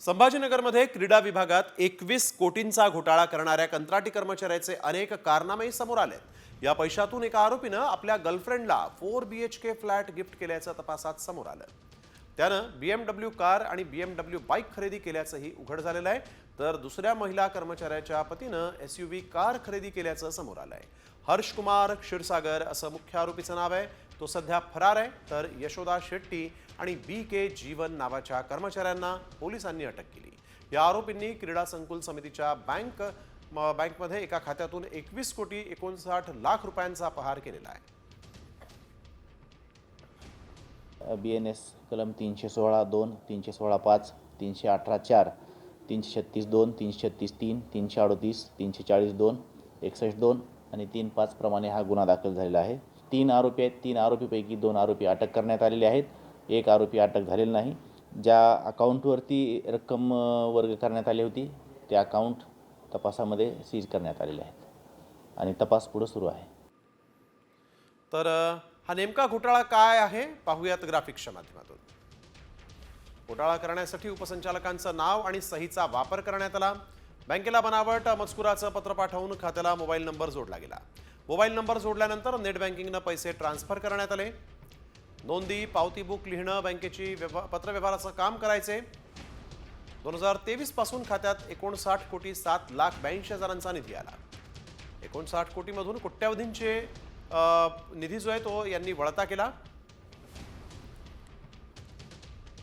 संभाजीनगरमध्ये क्रीडा विभागात 21 कोटींचा घोटाळा करणाऱ्या कंत्राटी कर्मचाऱ्याचे अनेक कारनामे समोर आले। या पैशातून एका आरोपीने आपल्या गर्लफ्रेंडला 4 BHK फ्लॅट गिफ्ट केल्याचं तपासात समोर आलं। त्यानं BMW कार आणि BMW बाईक खरेदी केल्याचंही उघड झालेलं आहे। तर दुसऱ्या महिला कर्मचाऱ्याच्या पतीनं SUV कार खरेदी केल्याचं समोर आलंय। हर्ष कुमार क्षीरसागर असं मुख्य आरोपीचं नाव आहे। तो सध्या फरार आहे। तर यशोदा शेट्टी आणि BK जीवन नावाच्या कर्मचाऱ्यांना पोलिसांनी अटक केली। या आरोपींनी क्रीडा संकुल समितीच्या बँकमध्ये एका खात्यातून 21 कोटी 59 लाख रुपयांचा अपहार केलेला आहे। BNS कलम 316(2), 316(5), 318(4), 336(2), 336(3), 338, 340(2), 61(2) आणि 3(5) प्रमाणे हा गुन्हा दाखल झालेला आहे। 3 आरोपी आहेत। 3 आरोपीपैकी 2 आरोपी अटक करण्यात आलेले आहेत। एक आरोपी अटक झालेला नाही। ज्या अकाउंटवरती रक्कम वर्ग करण्यात आली होती त्या अकाउंट तपासामध्ये सीज करण्यात आलेले आहेत आणि तपास पुढे सुरू आहे। तर हा नेमका घोटाळा काय आहे पाहूयात ग्राफिक्सच्या माध्यमातून। घोटाळा करण्यासाठी उपसंचालकांचं नाव आणि सहीचा वापर करण्यात आला। बँकेला बनावट मजकुराचं पत्र पाठवून खात्याला मोबाईल नंबर जोडला गेला। मोबाईल नंबर जोडल्यानंतर नेट बँकिंगने पैसे ट्रान्सफर करण्यात आले। नोंदी पावती बुक लिहिणं बँकेची पत्रव्यवहाराचं काम करायचे। 2023 पासून खात्यात 59 कोटी 7 लाख 82 हजारांचा निधी आला। 59 कोटीमधून कोट्यावधींचे निधी जो आहे तो यांनी वळता केला।